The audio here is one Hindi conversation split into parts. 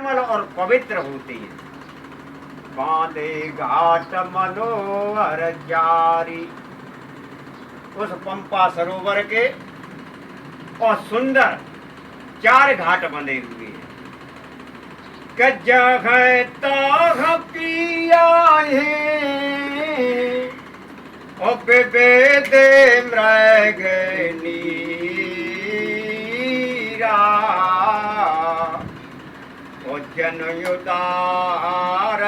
निर्मल और पवित्र होती है। बांधे घाट मनोहर चारी, उस पंपा सरोवर के और सुंदर 4 घाट बने हुए हैं। जगह ताह पिया और बेदे मृग नीरा और जनयुदार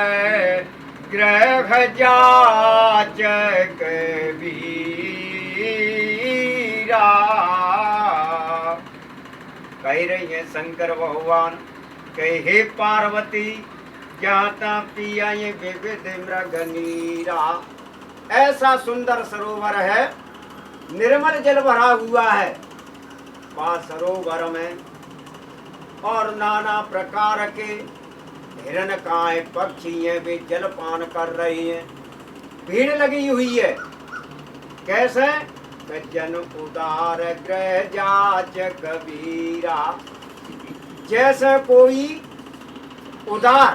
ग्रह जाचक वीरा। कह रही है शंकर भगवान, कहे हे पार्वती, जाता पिया ये विविध मृग नीरा। ऐसा सुंदर सरोवर है, निर्मल जल भरा हुआ है वहाँ सरोवर में, और नाना प्रकार के हिरणकाय पक्षी हैं, वे जलपान कर रहे हैं। भीड़ लगी हुई है। कैसे? जन उदार ग्रह जाच कबीरा, जैसे कोई उदार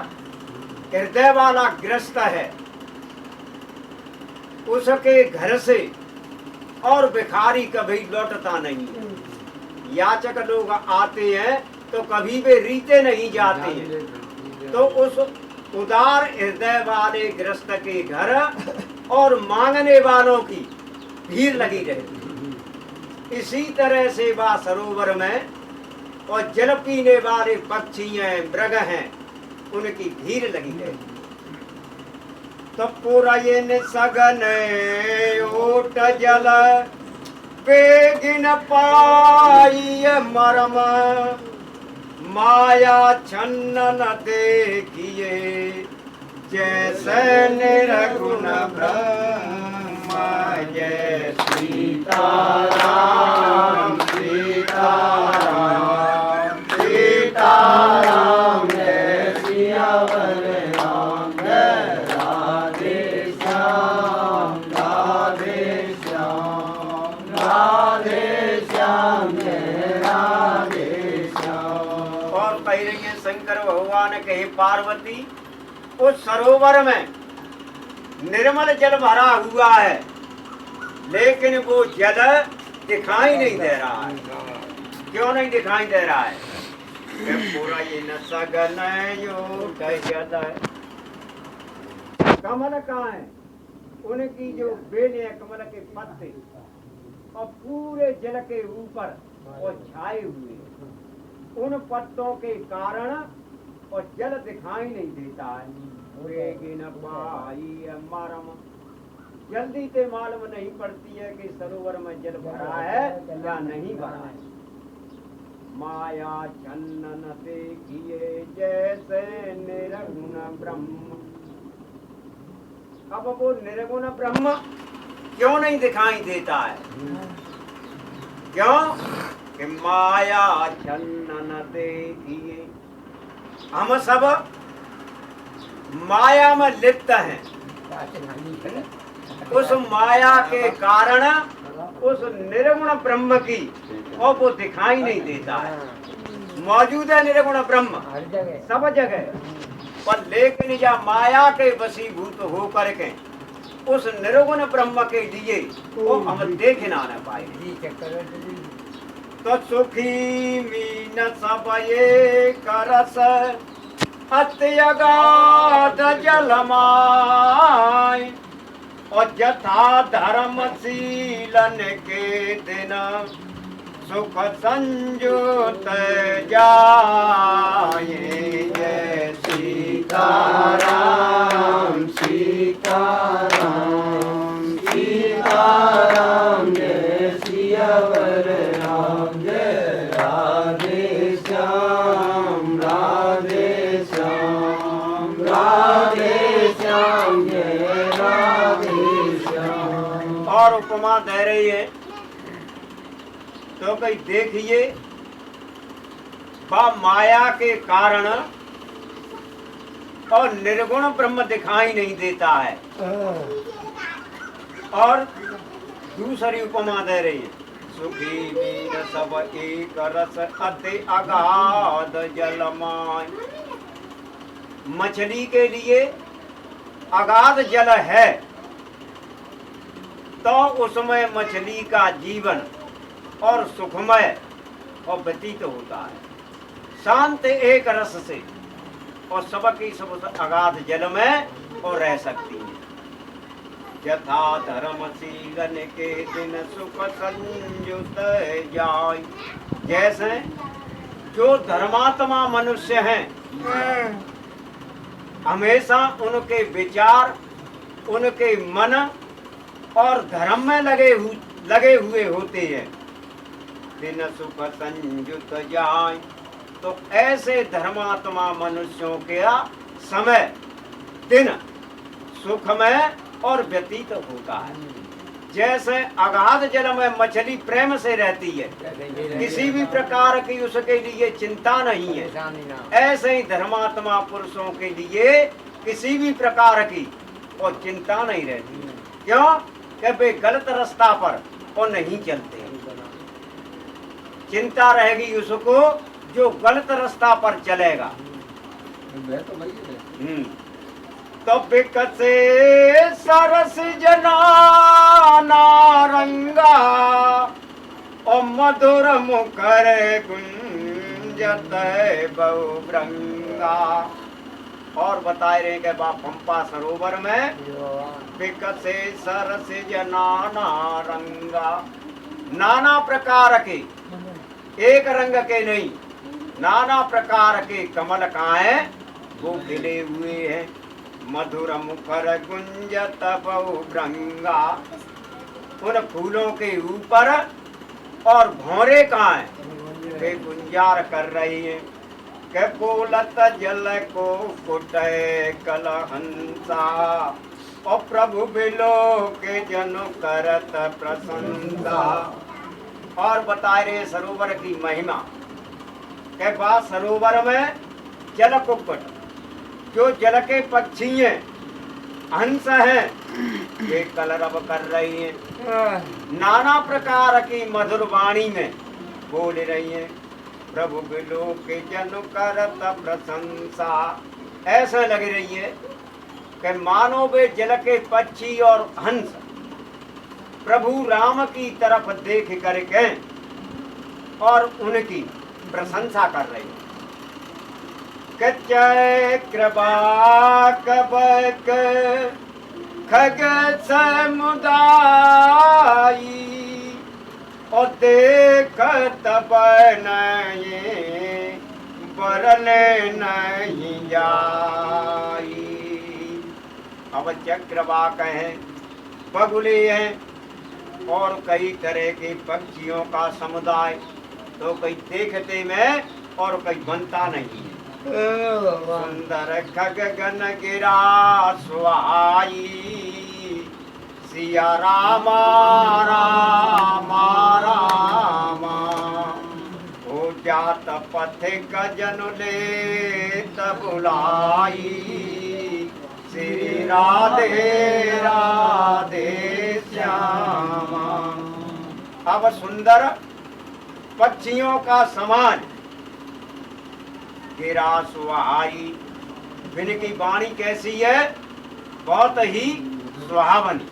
हृदय वाला ग्रस्त है, उसके घर से और भिखारी कभी लौटता नहीं है। याचक लोग आते हैं तो कभी वे रीते नहीं जाते हैं। तो उस उदार हृदय वाले ग्रस्त के घर और मांगने वालों की भीड़ लगी रहती है। इसी तरह से वह सरोवर में और जल पीने वाले पक्षी हैं, मृग हैं, उनकी भीड़ लगी रहती है। तो पुरयन सगन ओट जल बेगिन पाई मरम, माया छन्न देखिए जैसे निरगुण ब्रह्मा। जय सीताराम सीताराम सीताराम, जय सियावर राम, जय राधे श्याम राधे श्याम राधे श्याम, जय राधे श्याम। और कह रही है शंकर भगवान, कहे पार्वती, उस सरोवर में निर्मल जल भरा हुआ है, लेकिन वो जल दिखाई नहीं दे रहा है। क्यों नहीं दिखाई दे रहा है? पूरा ये न सगन कमल कहाँ है? उनकी जो बेले है कमल के पत्ते, और पूरे जल के ऊपर वो छाए हुए, उन पत्तों के कारण और जल दिखाई नहीं देता है। जल्दी से मालूम नहीं पड़ती है कि सरोवर में जल भरा है या नहीं भरा है। माया छन्न देखिए जैसे निर्गुण ब्रह्म। अब वो निर्गुण ब्रह्म क्यों नहीं दिखाई देता है? क्यों? कि माया छन्न देखिए, हम सब माया में लिप्त हैं। उस माया के कारण उस निर्गुण ब्रह्म की और वो दिखाई नहीं देता है। मौजूद है निर्गुण ब्रह्म सब जगह, पर लेकिन या माया के वशीभूत होकर के उस निर्गुण ब्रह्म के लिए वो हम देख ना पाए। तो सुखी मीन सब ये करस अत्यगाध जलमाय, और जथा धर्मशीलन के दिन सुख संजुत जाए। जय सीताराम सीताराम सीताराम, जय सियावर राम, जय राधे श्याम राधे श्याम राधे श्याम, जय राधे श्याम। और उपमा दे रही है, तो कहीं देखिए वह माया के कारण और निर्गुण ब्रह्म दिखाई नहीं देता है। और दूसरी उपमा दे रही है, सुखी मीन सब एक रस अति अगाध जलमाय, मछली के लिए अगाध जल है तो उसमें मछली का जीवन और सुखमय और व्यतीत होता है। शांत एक रस से और सबकी सब अगाध जल में और रह सकती है। यथा धर्मशीलन के दिन सुख संयुत जाय, जैसे जो धर्मात्मा मनुष्य हैं हमेशा उनके विचार, उनके मन और धर्म में लगे हुए होते हैं। दिन सुख संयुत जाय, तो ऐसे धर्मात्मा मनुष्यों के समय दिन सुख में और व्यतीत होता है। जैसे अगाध जल में मछली प्रेम से रहती है, किसी भी प्रकार की उसके लिए चिंता नहीं है, ऐसे ही धर्मात्मा पुरुषों के लिए किसी भी प्रकार की और चिंता नहीं रहती। क्यों? कि वे गलत रास्ता पर और नहीं चलते। चिंता रहेगी उसको जो गलत रास्ता पर चलेगा। तो बिकसे सरस जनाना रंगा और मधुर मुखर गुंजत बहुभृंगा। और बताए रहे कि पंपा सरोवर में बिकसे सरस जनाना रंगा, नाना प्रकार के, एक रंग के नहीं, नाना प्रकार के कमल काए वो खिले हुए हैं। मधुर मुखर गुंजत बहुभृंगा, उन फूलों के ऊपर और भौरे कहाँ हैं वे गुंजार कर रही हैं। के बोलत जल को कुटे कलहंसा और प्रभु बिलो के जनु करत प्रशंसा। और बता रहे सरोवर की महिमा के बाद सरोवर में जल कुक्कुट, जो जल के पक्षी हैं, हंस हैं, वे कलरव कर रही हैं, नाना प्रकार की मधुर वाणी में बोल रही हैं। प्रभु बिलो के जनु करत प्रशंसा, ऐसा लग रही है कि मानो वे जल के पक्षी और हंस प्रभु राम की तरफ देख करके और उनकी प्रशंसा कर रही है। चक्रवाक बक खग समुदायी और देखत बनये बरले नहीं जाई। अब चक्रवाक हैं, बगुले हैं और कई तरह के पक्षियों का समुदाय, तो कई देखते में और कई बनता नहीं है। सुंदर खग गन गिरा सुहाई, सिया रामा रामा रामा। हो जात पथिक जनु लेत बुलाई, श्री राधे राधे श्यामा। अब सुंदर पक्षियों का समान गिरा सुहाई, इनकी वाणी कैसी है? बहुत ही सुहावनी।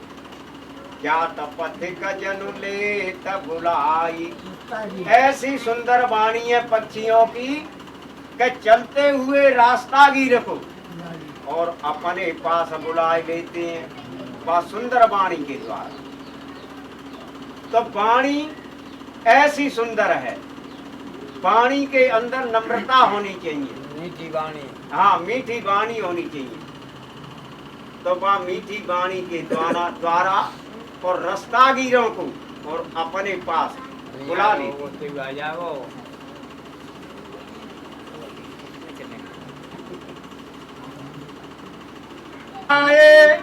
जात पथिक जनु लेत बुलाई, ऐसी सुंदर वाणी है पक्षियों की कि चलते हुए रास्तागीर को और अपने पास बुलाए लेते हैं, वह सुंदर वाणी के द्वारा। तो वाणी ऐसी सुंदर है, वाणी के अंदर नम्रता होनी चाहिए, मीठी वाणी। हाँ, मीठी वाणी होनी चाहिए। तो वह मीठी वाणी के द्वारा और रास्तागीरों को और अपने पास बुला ले। आए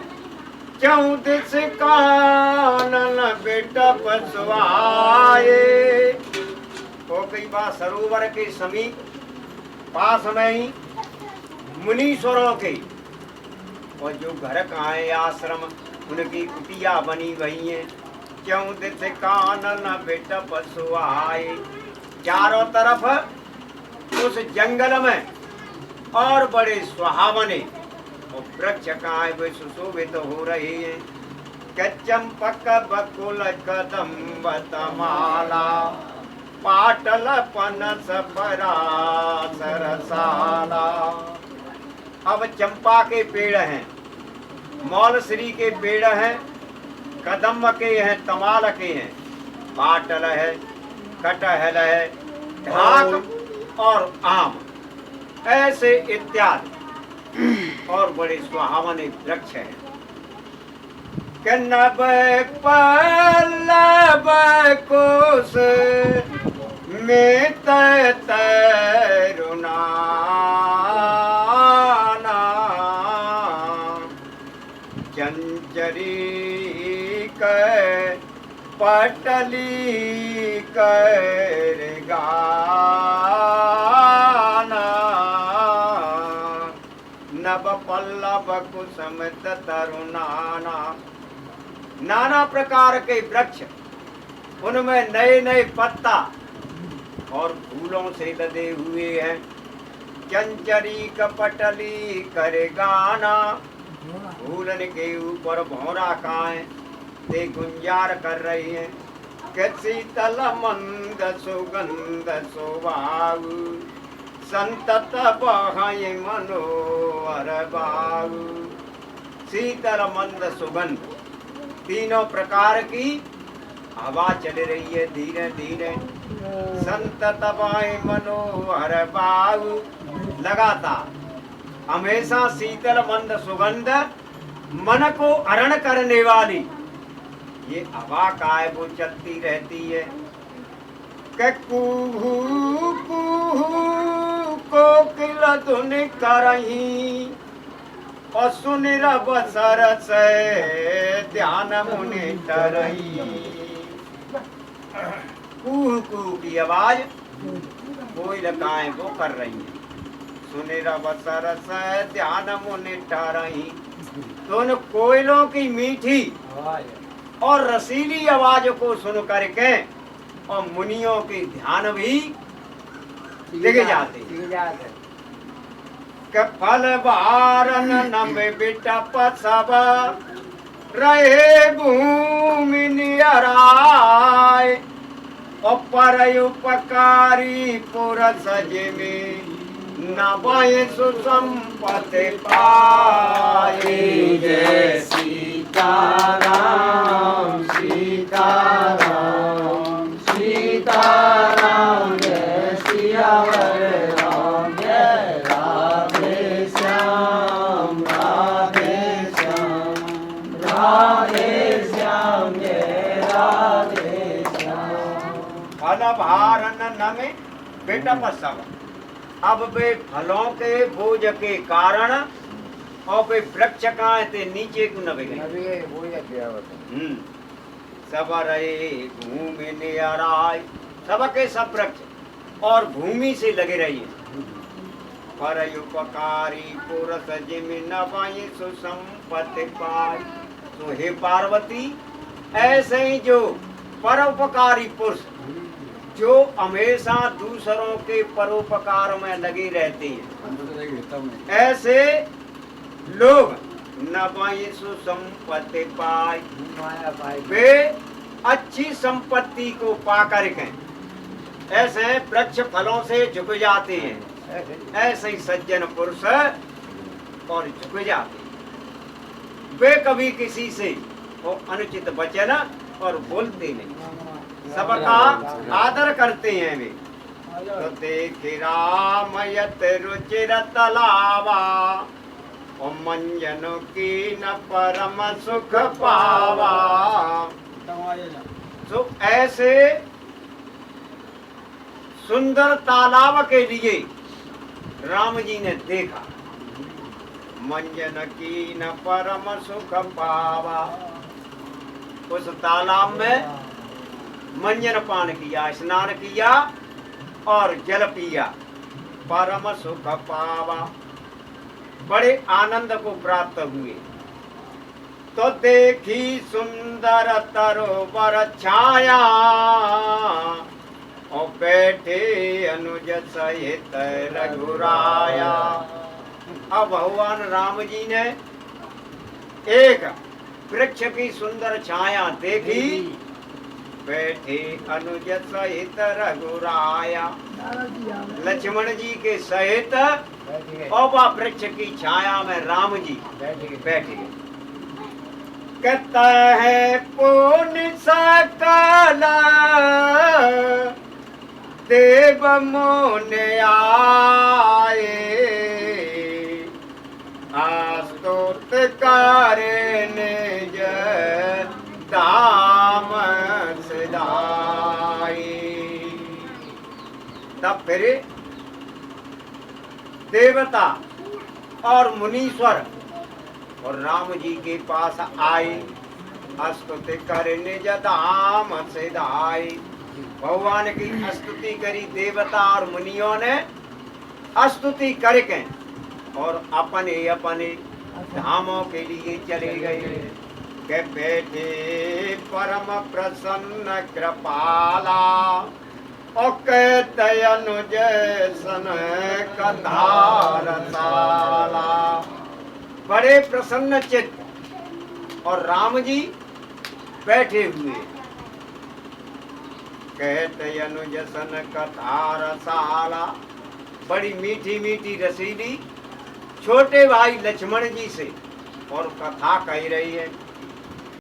चौदिस कानन बेटा पसवाए। हो गई बात सरोवर के समीप पास में ही मुनीश्वरों के और जो घर का है आश्रम, उनकी कुटिया बनी हुई है। चौदिस कानन बेटा पसवाए, चारों तरफ उस जंगल में और बड़े सुहावने, और वृक्ष कहाँ वे सुशोभित हो रहे हैं। कि चंपक बकुल कदम्ब तमाला, पाटल पनस पराशर साला। अब चंपा के पेड़ हैं, मौलश्री के पेड़ हैं, कदम्ब के हैं, तमाल के हैं, पाटल है, कटहल है, ढाक और आम, ऐसे इत्यादि और बड़े सुहावने वृक्ष हैं। कि नभ पल्लव कोश में तरुणाना, चंचरी कै पटली कर गाना। नभ पल्लव कुसुम तरुणाना, नाना प्रकार के वृक्ष, उनमें नए नए पत्ता और फूलों से लदे हुए हैं। चंचरी कपटली करे गाना, फूलन के ऊपर भौरा काएं ते गुंजार कर रही हैं। कि शीतल मंद सुगंध सुभाऊ, संतत बहाय मनोहर बाऊ। शीतल मंद सुगंध, तीनों प्रकार की हवा चल रही है धीरे धीरे। संतत बहाय मनोहर बाऊ, लगातार हमेशा शीतल मंद सुगंध, मन को हरण करने वाली ये हवा का है, वो चलती रहती है। कि कुहू कुहू कोकिल धुन करही, और सुन रब सरस ध्यान मुनि तरही। कुहू कुहू की आवाज कोयलकाएं वो कर रही हैं। सुन रब सरस ध्यान मुनि तरही, तो उन कोयलों की मीठी और रसीली आवाज को सुन करके और मुनियों के ध्यान भी जग जाते। कि फल बारन नमे बिटप सब, रहे भूमि नियराय। और पर उपकारी पुरस में, नवय सुसंपत्ति पाए। जय सीताराम सीताराम सीताराम, जय सियावर राम, जय राधे श्याम राधे श्याम, राधे श्याम जय राधे श्याम। फल भारन नमे बिटप सब, अब वे फलों के बोझ के कारण और वे वृक्ष कहाँ थे, नीचे क्यों न गए। सब रहे भूमि नियराय, सबके सब वृक्ष और भूमि से लगे रहिए। पर उपकारी पुरुष जिमि नवाई सुसंपत्ति पाय। तो हे पार्वती, ऐसे ही जो परोपकारी पुरुष, जो हमेशा दूसरों के परोपकार में लगे रहते हैं, ऐसे लोग नवाई सुसंपत्ति पाए, वे अच्छी संपत्ति को पाकर के ऐसे वृक्ष फलों से झुक जाते हैं। ऐसे ही सज्जन पुरुष और झुक जाते हैं, वे कभी किसी से अनुचित वचन और बोलते नहीं, सबका आदर करते हैं वे। तो देख रामयत रुचिर तलावा, और मंजन की न परम सुख पावा। तो ऐसे सुंदर तालाब के लिए राम जी ने देखा, मंजन की न परम सुख पावा। उस तालाब में मंजन पान किया, स्नान किया और जल पिया, परम सुख पावा, बड़े आनंद को प्राप्त हुए। तो देखी सुंदर तरोवर छाया, और बैठे अनुज सहित रघुराया। अब भगवान राम जी ने एक वृक्ष की सुंदर छाया देखी, बैठे अनुज सहित रघुराया। लक्ष्मण जी के सहित और वह वृक्ष की छाया में राम जी बैठे। कहता है पुण्य सकल देव मुन आए, आस्तुत करे निज धाम सिधाई। तब फिर देवता और मुनीश्वर और राम जी के पास आए, स्तुति कर निज धाम सिधाई। भगवान की स्तुति करी देवता और मुनियों ने, स्तुति करके और अपने अपने धामों के लिए चले गए। के बैठे परम प्रसन्न कृपाला, और कहते अनुज सन कंधार साला। बड़े प्रसन्न चित्त और राम जी बैठे हुए। कहते अनुज सन कथार साला, बड़ी मीठी मीठी रसीली छोटे भाई लक्ष्मण जी से और कथा कह रही है।